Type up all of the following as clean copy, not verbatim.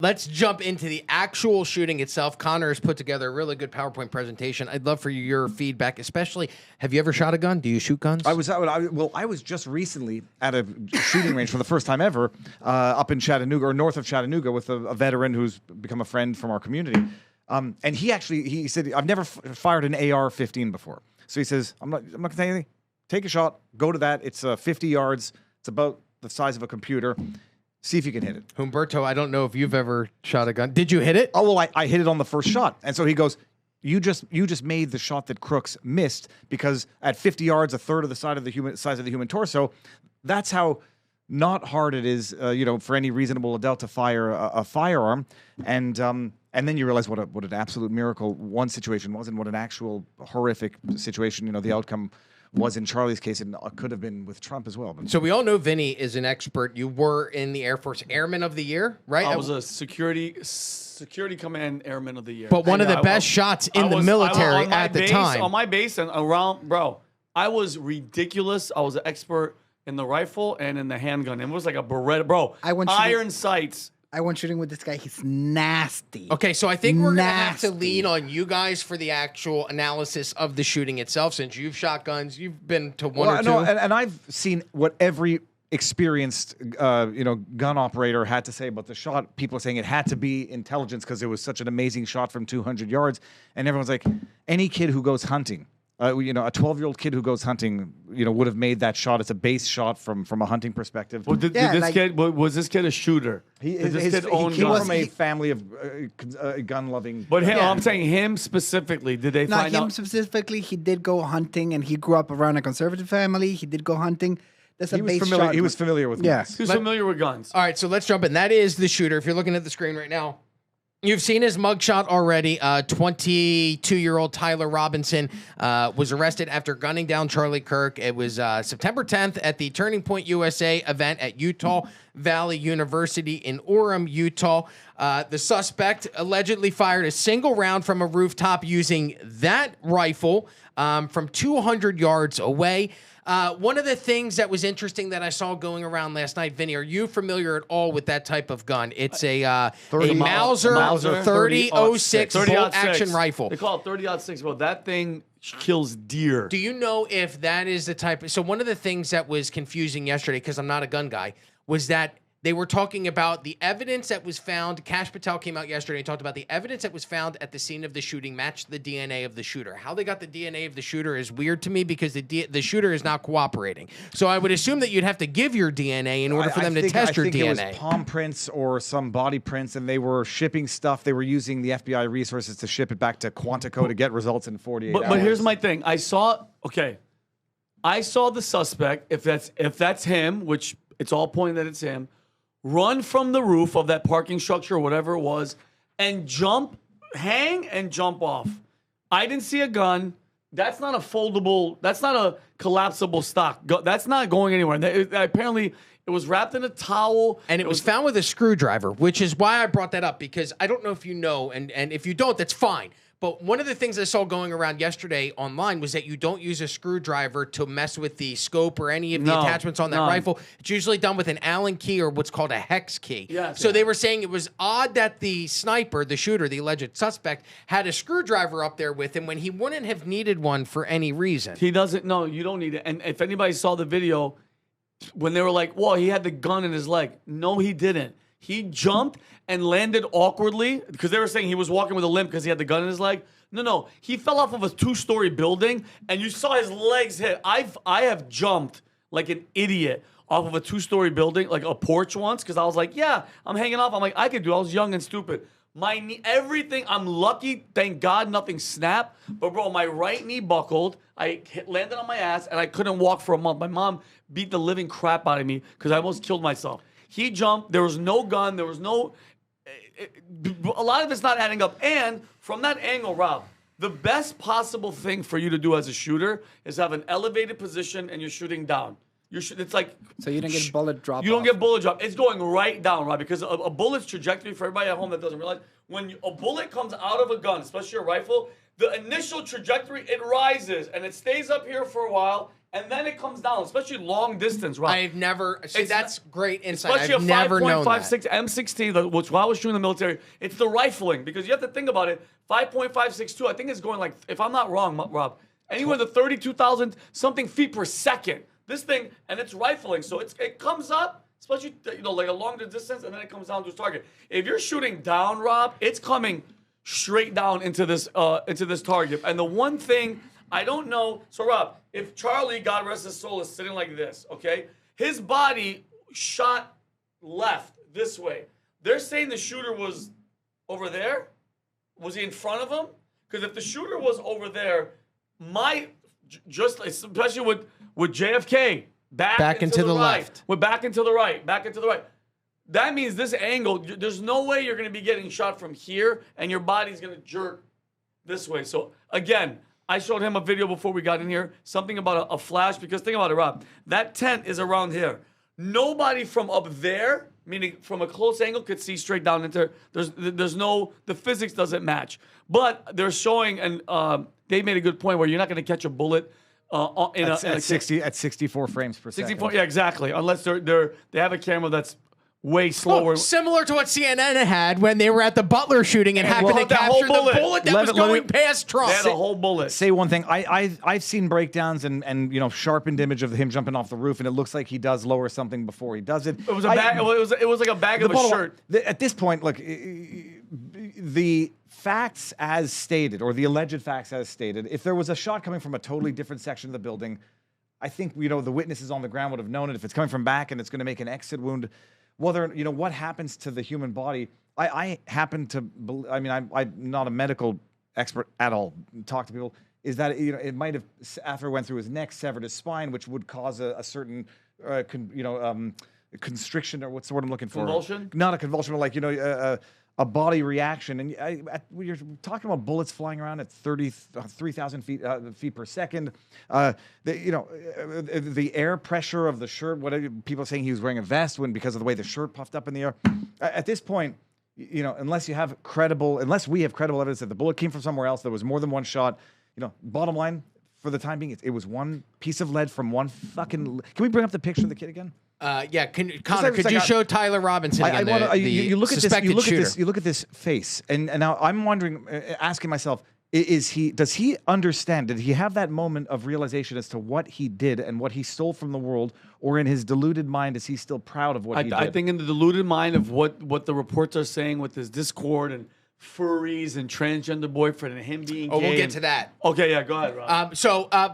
Let's jump into the actual shooting itself. Connor has put together a really good PowerPoint presentation. I'd love for your feedback, especially, have you ever shot a gun? Do you shoot guns? I was just recently at a shooting range for the first time ever up in Chattanooga, or north of Chattanooga, with a veteran who's become a friend from our community. And he said, I've never fired an AR-15 before. So he says, I'm not going to tell you anything. Take a shot. Go to that. It's 50 yards. It's about the size of a computer. See if you can hit it. Humberto, I don't know if you've ever shot a gun. Did you hit it? Oh, well, I hit it on the first shot. And so he goes, you just made the shot that Crooks missed, because at 50 yards, a third of the size of the human torso, that's how not hard it is, for any reasonable adult to fire a firearm. And then you realize what an absolute miracle one situation was, and what an actual horrific situation, the outcome was in Charlie's case, and could have been with Trump as well. So we all know Vinny is an expert. You were in the Air Force Airman of the Year, right? I was a security command Airman of the Year. But one of the best shots in the military at the time. On my base and around, bro, I was ridiculous. I was an expert in the rifle and in the handgun. It was like a Beretta, bro. Iron sights. I went shooting with this guy. He's nasty. Okay, so I think we're going to have to lean on you guys for the actual analysis of the shooting itself, since you've shot guns. You've been to one or two. No, and I've seen what every experienced, gun operator had to say about the shot. People are saying it had to be intelligence because it was such an amazing shot from 200 yards. And everyone's like, any kid who goes hunting, a 12-year-old kid who goes hunting, would have made that shot. It's a base shot from a hunting perspective. Well, was this kid a shooter? He came from a family of gun-loving. But I'm saying him specifically. Did they find out? Not him specifically. He did go hunting, and he grew up around a conservative family. He did go hunting. That's a base shot. He was familiar with guns. He was familiar with guns. All right, so let's jump in. That is the shooter. If you're looking at the screen right now, you've seen his mugshot already. 22-year-old Tyler Robinson was arrested after gunning down Charlie Kirk. It was September 10th at the Turning Point USA event at Utah Valley University in Orem, Utah. The suspect allegedly fired a single round from a rooftop using that rifle from 200 yards away. One of the things that was interesting that I saw going around last night, Vinny, are you familiar at all with that type of gun? It's a Mauser 30-06 bolt-action rifle. They call it 30-06, bro. That thing kills deer. Do you know if that is the type of... So one of the things that was confusing yesterday, because I'm not a gun guy, was that they were talking about the evidence that was found. Kash Patel came out yesterday and talked about the evidence that was found at the scene of the shooting matched the DNA of the shooter. How they got the DNA of the shooter is weird to me, because the shooter is not cooperating. So I would assume that you'd have to give your DNA in order for them to test your DNA. It was palm prints or some body prints, and they were shipping stuff. They were using the FBI resources to ship it back to Quantico to get results in 48 hours. But here's my thing. I saw the suspect, if that's him, which it's all pointing that it's him, run from the roof of that parking structure or whatever it was, and hang and jump off. I didn't see a gun. That's not a foldable, that's not a collapsible stock. That's not going anywhere. Apparently, it was wrapped in a towel. And it was found with a screwdriver, which is why I brought that up, because I don't know if you know, and if you don't, that's fine. But one of the things I saw going around yesterday online was that you don't use a screwdriver to mess with the scope or any of the attachments on that rifle. It's usually done with an Allen key or what's called a hex key. So they were saying it was odd that the sniper, the shooter, the alleged suspect, had a screwdriver up there with him when he wouldn't have needed one for any reason. He doesn't. No, you don't need it. And if anybody saw the video, when they were like, "Whoa, he had the gun in his leg." No, he didn't. He jumped and landed awkwardly, because they were saying he was walking with a limp because he had the gun in his leg. No. He fell off of a 2-story building, and you saw his legs hit. I have jumped like an idiot off of a 2-story building, like a porch once, because I was like, yeah, I'm hanging off. I'm like, I could do it. I was young and stupid. My knee, everything, I'm lucky. Thank God nothing snapped. But, bro, my right knee buckled. I landed on my ass, and I couldn't walk for a month. My mom beat the living crap out of me because I almost killed myself. He jumped. There was no gun. There was no... A lot of it's not adding up. And from that angle, Rob, the best possible thing for you to do as a shooter is have an elevated position and you're shooting down. It's like... So you don't get bullet drop. You don't get bullet drop. It's going right down, Rob, because a bullet's trajectory, for everybody at home that doesn't realize, when a bullet comes out of a gun, especially a rifle, the initial trajectory, it rises and it stays up here for a while, and then it comes down, especially long distance, Rob. I've never see. That's great insight. Especially I've a never known that. 5.56 M16, which while I was shooting in the military, it's the rifling, because you have to think about it. 5.562, I think it's going like, if I'm not wrong, Rob, anywhere to 32,000 something feet per second. This thing, and it's rifling, so it comes up, especially like a longer distance, and then it comes down to its target. If you're shooting down, Rob, it's coming straight down into this target. And the one thing I don't know, so Rob, if Charlie, God rest his soul, is sitting like this, okay, his body shot left this way. They're saying the shooter was over there. Was he in front of him? Because if the shooter was over there, especially with JFK back into the left. We're back into the right. That means this angle, there's no way you're going to be getting shot from here and your body's going to jerk this way. So again, I showed him a video before we got in here, something about a flash, because think about it, Rob. That tent is around here. Nobody from up there, meaning from a close angle, could see straight down into. The physics doesn't match. But they're showing, and they made a good point where you're not going to catch a bullet at 64 frames per second. 64, yeah, exactly. Unless they have a camera that's way slower. Similar to what CNN had when they were at the Butler shooting and happened to capture the bullet that was going past Trump. They had a whole bullet. Say one thing. I've seen breakdowns and sharpened image of him jumping off the roof, and it looks like he does lower something before he does it. It was a bag. It was like a bag of a shirt. At this point, look, the facts as stated, or the alleged facts as stated, if there was a shot coming from a totally different section of the building, I think the witnesses on the ground would have known it. If it's coming from back and it's going to make an exit wound. Whether what happens to the human body, I happen to believe, I'm not a medical expert at all. Talk to people is that it might have, after it went through his neck, severed his spine, which would cause a certain constriction, or what's the word I'm looking for? Convulsion? Not a convulsion, but like a body reaction. And you're talking about bullets flying around at 3,000 feet per second. The air pressure of the shirt. Whatever people are saying, he was wearing a vest because of the way the shirt puffed up in the air. At this point, unless we have credible evidence that the bullet came from somewhere else, there was more than one shot. Bottom line, for the time being, it was one piece of lead from one fucking. Can we bring up the picture of the kid again? Yeah, Connor, could you show Tyler Robinson again? You look at this. You look at this face, and now I'm wondering, asking myself, does he understand? Did he have that moment of realization as to what he did and what he stole from the world, or in his deluded mind is he still proud of what he did? I think in the deluded mind of what the reports are saying with his Discord and furries and transgender boyfriend and him being gay. We'll get to that. Okay, yeah, go ahead, Rob.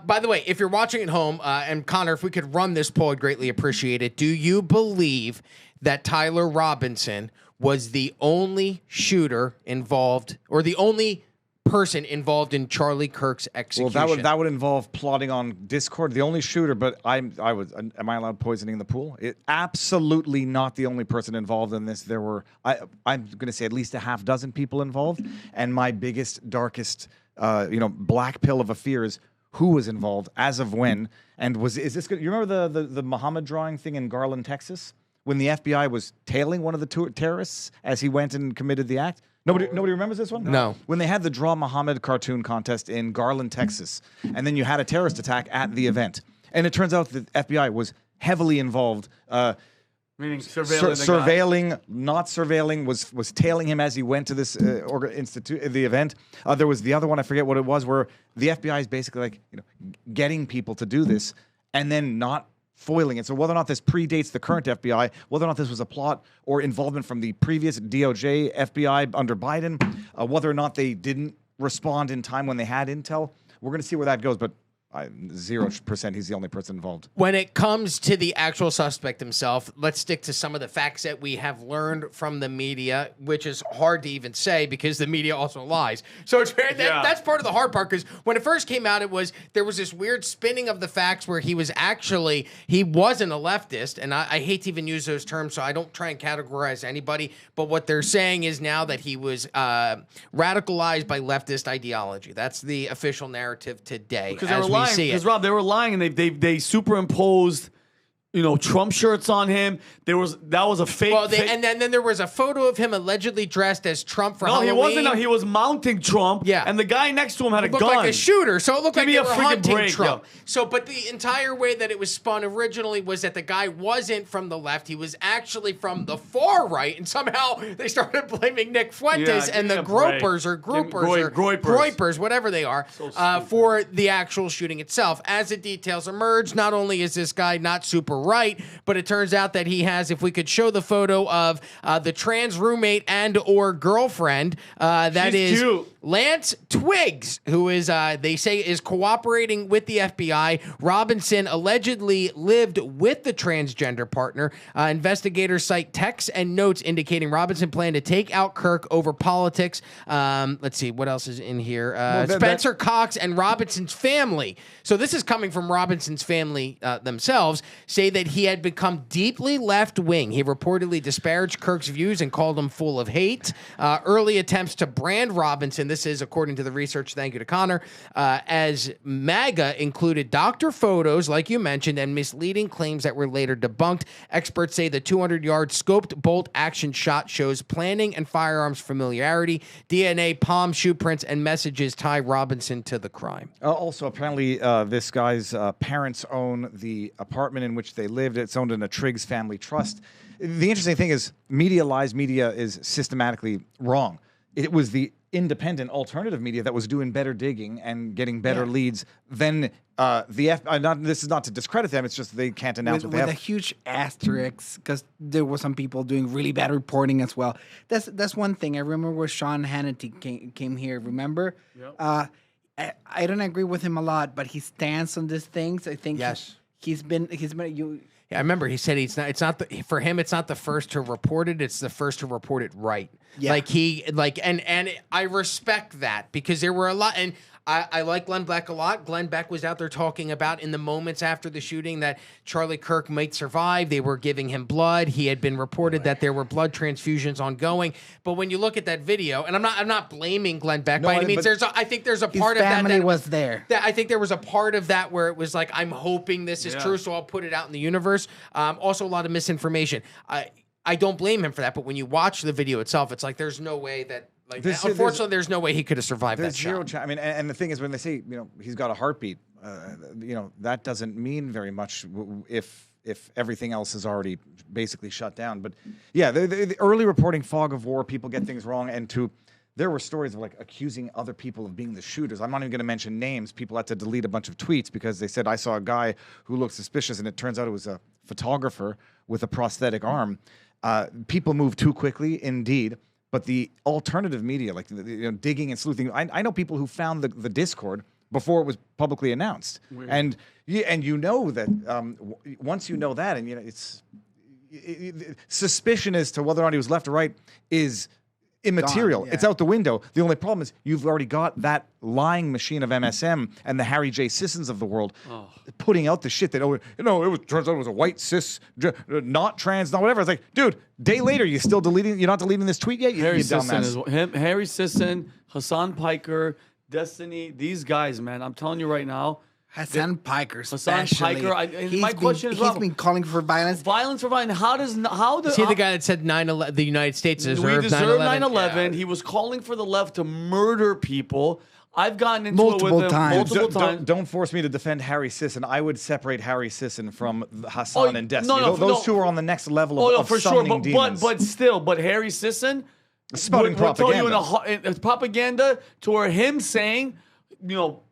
By the way, if you're watching at home, and Connor, if we could run this poll, I'd greatly appreciate it. Do you believe that Tyler Robinson was the only shooter involved, or the only person involved in Charlie Kirk's execution? Well, that would involve plotting on Discord. The only shooter, but am I allowed poisoning the pool? Absolutely not the only person involved in this. There were, I'm going to say, at least a half dozen people involved. And my biggest, darkest, black pill of a fear is who was involved, as of when, and is this good? You remember the Muhammad drawing thing in Garland, Texas, when the FBI was tailing one of the terrorists as he went and committed the act? Nobody remembers this one? No. When they had the Draw Muhammad cartoon contest in Garland, Texas, and then you had a terrorist attack at the event. And it turns out that the FBI was heavily involved. Meaning surveilling, not surveilling, was tailing him as he went to this the event. There was the other one, I forget what it was, where the FBI is basically getting people to do this and then not foiling it. So whether or not this predates the current FBI, whether or not this was a plot or involvement from the previous DOJ, FBI under Biden, whether or not they didn't respond in time when they had intel, we're going to see where that goes. But 0% he's the only person involved. When it comes to the actual suspect himself, let's stick to some of the facts that we have learned from the media, which is hard to even say because the media also lies. So it's that's part of the hard part, because when it first came out, there was this weird spinning of the facts where he wasn't a leftist, and I hate to even use those terms, so I don't try and categorize anybody, but what they're saying is now that he was radicalized by leftist ideology. That's the official narrative today. Because Rob, they were lying, and they superimposed, Trump shirts on him. That was a fake. Well, and then there was a photo of him allegedly dressed as Trump for Halloween. No, he wasn't. No, he was mounting Trump. Yeah. And the guy next to him had a looked gun. like a shooter, so it looked like me they a were freaking hunting break, Trump. yo. So, but the entire way that it was spun originally was that the guy wasn't from the left; he was actually from the far right, and somehow they started blaming Nick Fuentes Yeah, and give the me a break. gropers or groupers or groypers, whatever they are, for the actual shooting itself. As the details emerge, not only is this guy not super right, but it turns out that he has, if we could show the photo of the trans roommate and or girlfriend, that She's is cute. Lance Twiggs, who is, they say, is cooperating with the FBI. Robinson allegedly lived with the transgender partner. Investigators cite texts and notes indicating Robinson planned to take out Kirk over politics. Let's see, what else is in here? Spencer Cox and Robinson's family. So this is coming from Robinson's family themselves, say that he had become deeply left-wing. He reportedly disparaged Kirk's views and called him full of hate. Early attempts to brand Robinson, this is according to the research, thank you to Connor, as MAGA included doctor photos, like you mentioned, and misleading claims that were later debunked. Experts say the 200-yard scoped bolt action shot shows planning and firearms familiarity. DNA, palm, shoe prints, and messages tie Robinson to the crime. Also, apparently, this guy's parents own the apartment in which they lived. It's owned in a Triggs family trust. The interesting thing is media lies. Media is systematically wrong. It was the independent alternative media that was doing better digging and getting better leads than the FBI. This is not to discredit them. It's just they can't announce what they have. With a huge asterisk, because there were some people doing really bad reporting as well. That's one thing. I remember where Sean Hannity came here. Remember? Yep. I don't agree with him a lot, but he stands on these things. I think he's been you. Yeah, I remember he said it's not for him. It's not the first to report it. It's the first to report it right. Yeah. And I respect that because there were a lot, and I like Glenn Beck a lot. Glenn Beck was out there talking about in the moments after the shooting that Charlie Kirk might survive. They were giving him blood. He had been reported that there were blood transfusions ongoing. But when you look at that video, and I'm not blaming Glenn Beck by any means. I think there's a part of that. His family was there. I think there was a part of that where it was like, I'm hoping this is true, so I'll put it out in the universe. Also, a lot of misinformation. I don't blame him for that, but when you watch the video itself, it's like there's no way that. Unfortunately, there's no way he could have survived that shot. I mean, and the thing is, when they say he's got a heartbeat, that doesn't mean very much if everything else is already basically shut down. But yeah, the early reporting, fog of war, people get things wrong, and there were stories of accusing other people of being the shooters. I'm not even going to mention names. People had to delete a bunch of tweets because they said I saw a guy who looked suspicious, and it turns out it was a photographer with a prosthetic arm. People move too quickly, indeed. But the alternative media, digging and sleuthing, I know people who found the Discord before it was publicly announced, and you know that once you know that, and it's suspicion as to whether or not he was left or right is immaterial. Gone, yeah. It's out the window. The only problem is you've already got that lying machine of MSM and the Harry J. Sissons of the world putting out the shit that turns out it was a white cis, not trans, not whatever. It's like, dude, day later you're still deleting. You're not deleting this tweet yet. Harry you Sisson dumbass. Harry Sisson, Hassan Piker, Destiny. These guys, man. I'm telling you right now. Hassan Piker, Hassan especially. Piker. My question is, he's been calling for violence. Violence for violence. Is he the guy that said 9/11? The United States deserved 9/11. We deserve 9/11. He was calling for the left to murder people. I've gotten into Multiple it with him times. multiple times. Don't force me to defend Harry Sisson. I would separate Harry Sisson from Hassan and Destiny. No, Those two are on the next level of for sure. summoning demons. But Harry Sisson spouting will tell you propaganda. in propaganda to where him saying,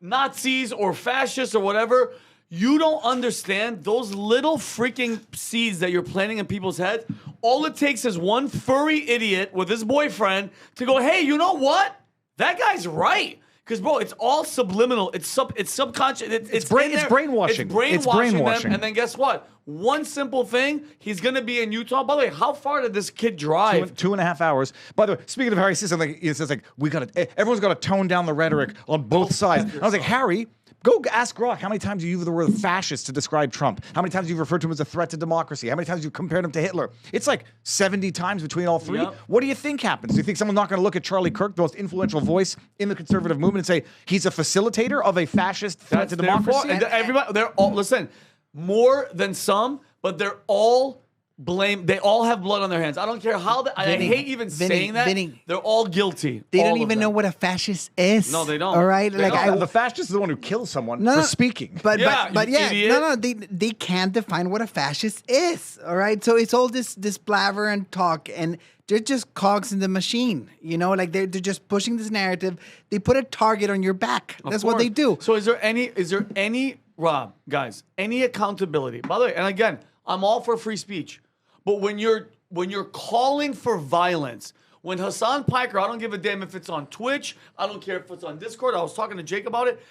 Nazis or fascists or whatever. You don't understand those little freaking seeds that you're planting in people's heads. All it takes is one furry idiot with his boyfriend to go, hey, you know what? That guy's right. Because, bro, it's all subliminal. It's subconscious. It's brainwashing. It's brainwashing them. And then guess what? One simple thing, he's going to be in Utah. By the way, how far did this kid drive? 2.5 hours. By the way, speaking of Harry Sisson, it says everyone's got to tone down the rhetoric on both sides. I was like, Harry, go ask Grok how many times you use the word fascist to describe Trump. How many times you've referred to him as a threat to democracy. How many times you've compared him to Hitler. It's like 70 times between all three. Yep. What do you think happens? Do you think someone's not going to look at Charlie Kirk, the most influential voice in the conservative movement, and say he's a facilitator of a fascist threat to democracy? Everybody, they're all, listen, more than some, but they're all blame. They all have blood on their hands. I don't care how. I hate even saying that. They're all guilty. They don't even know what a fascist is. No, they don't. All right, They like don't. The fascist is the one who kills someone No, for no. speaking. But Yeah, but you yeah, idiot. they can't define what a fascist is. All right, so it's all this blabber and talk, and they're just cogs in the machine. You know, like they're just pushing this narrative. They put a target on your back. Of That's what they course. do. So is there any Rob, guys, any accountability? By the way, and again, I'm all for free speech, but when you're calling for violence, when Hassan Piker, I don't give a damn if it's on Twitch, I don't care if it's on Discord. I was talking to Jake about it.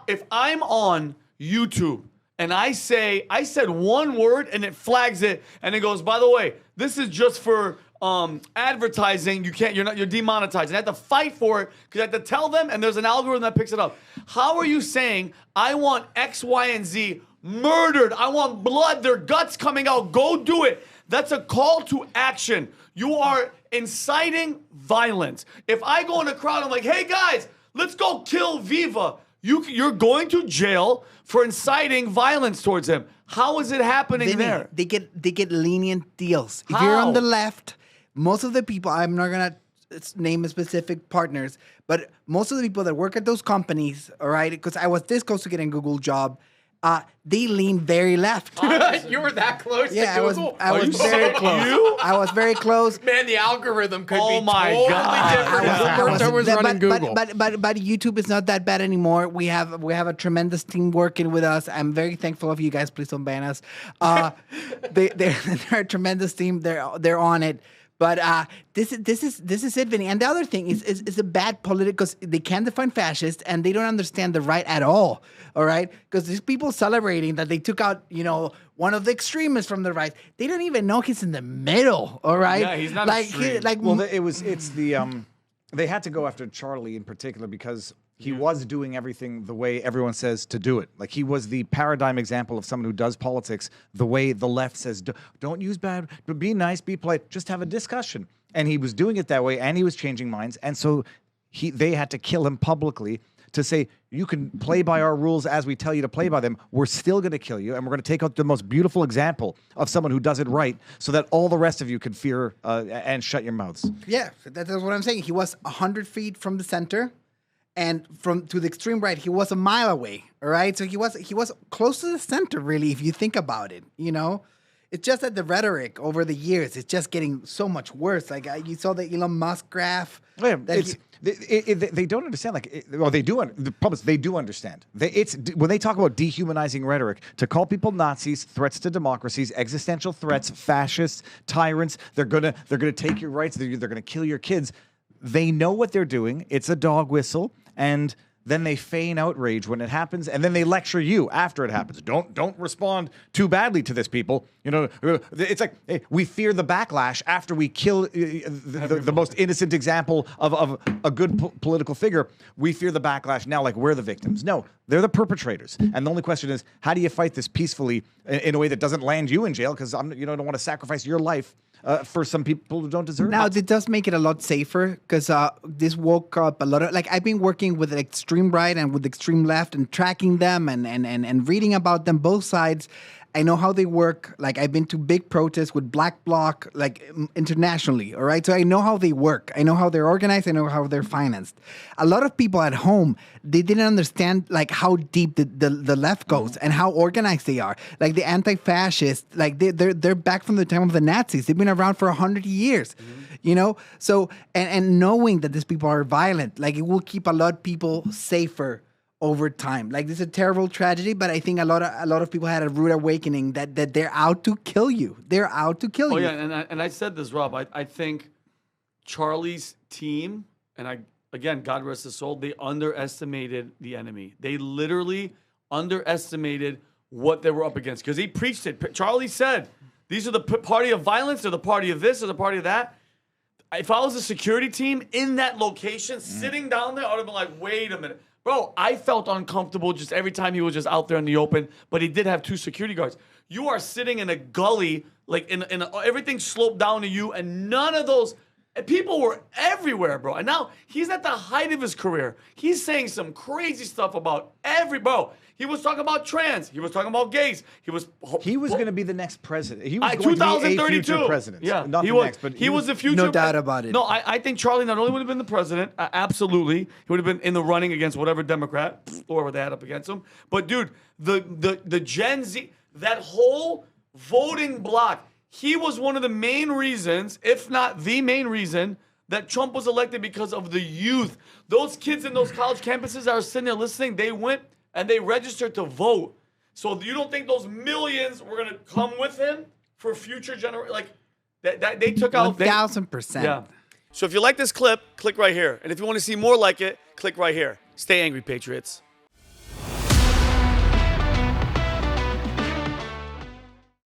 If I'm on YouTube and I said one word and it flags it and it goes, by the way, this is just for advertising, you're demonetized. And I have to fight for it because I have to tell them, and there's an algorithm that picks it up. How are you saying I want X, Y, and Z murdered? I want blood, their guts coming out. Go do it. That's a call to action. You are inciting violence. If I go in a crowd, I'm like, hey guys, let's go kill Viva. You're going to jail for inciting violence towards him. How is it happening Vinny, there? They get lenient deals. If you're on the left, most of the people, I'm not gonna name specific partners, but most of the people that work at those companies, all right, because I was this close to getting a Google job, they lean very left. You were that close Yeah, to Google? I was very close. I was very close. Man, the algorithm could Oh be my totally God. different if the I person was running Google. But YouTube is not that bad anymore. We have a tremendous team working with us. I'm very thankful of you guys. Please don't ban us. They're a tremendous team. They're on it. But this is it, Vinny. And the other thing is a bad political, because they can't define fascist and they don't understand the right at all. All right, because these people celebrating that they took out, one of the extremists from the right. They don't even know he's in the middle. All right, Yeah, he's not extreme. Well, they had to go after Charlie in particular because he was doing everything the way everyone says to do it. Like, he was the paradigm example of someone who does politics the way the left says, don't use bad, but be nice, be polite, just have a discussion. And he was doing it that way, and he was changing minds. And so they had to kill him publicly to say, you can play by our rules as we tell you to play by them. We're still going to kill you, and we're going to take out the most beautiful example of someone who does it right so that all the rest of you can fear and shut your mouths. Yeah, that's what I'm saying. He was 100 feet from the center, and to the extreme right, he was a mile away. All right, so he was close to the center, really, if you think about it. It's just that the rhetoric over the years is just getting so much worse. Like, you saw the Elon Musk graph. Yeah, they don't understand. They do. The public, they do understand. When they talk about dehumanizing rhetoric, to call people Nazis, threats to democracies, existential threats, fascists, tyrants. They're gonna take your rights. They're gonna kill your kids. They know what they're doing. It's a dog whistle, and then they feign outrage when it happens, and then they lecture you after it happens. Don't respond too badly to this, people. It's like, hey, we fear the backlash after we kill the most innocent example of a good political figure. We fear the backlash now, like we're the victims. No, they're the perpetrators. And the only question is, how do you fight this peacefully in a way that doesn't land you in jail? Because don't want to sacrifice your life for some people who don't deserve Now, it. it does make it a lot safer because this woke up a lot of, I've been working with the extreme right and with the extreme left and tracking them and reading about them, both sides. I know how they work. I've been to big protests with Black Bloc, internationally, all right? So I know how they work. I know how they're organized. I know how they're financed. A lot of people at home, they didn't understand, how deep the left goes and how organized they are. The anti-fascists, they're back from the time of the Nazis. They've been around for 100 years, So, and knowing that these people are violent, it will keep a lot of people safer over time. This is a terrible tragedy, but I think a lot of people had a rude awakening that they're out to kill you. They're out to kill you. Oh yeah, and I said this, Rob. I think Charlie's team, and again, God rest his soul, they underestimated the enemy. They literally underestimated what they were up against because he preached it. Charlie said, "These are the party of violence, or the party of this, or the party of that." If I was a security team in that location, sitting down there, I would have been like, "Wait a minute." Bro, I felt uncomfortable just every time he was just out there in the open, but he did have 2 security guards. You are sitting in a gully, everything sloped down to you, and none of those People were everywhere, bro. And now he's at the height of his career. He's saying some crazy stuff about bro. He was talking about trans. He was talking about gays. He was going to be the next president. He was going 2032. to be a future president. Yeah, not he the was. next, but he was the future. No doubt about it. No, I think Charlie not only would have been the president, absolutely, he would have been in the running against whatever Democrat or whatever they had up against him. But dude, the Gen Z, that whole voting block, he was one of the main reasons, if not the main reason, that Trump was elected because of the youth. Those kids in those college campuses that are sitting there listening, they went and they registered to vote. So you don't think those millions were going to come with him for future generations? Like, that they took out... 1,000%. Yeah. So if you like this clip, click right here. And if you want to see more like it, click right here. Stay angry, Patriots.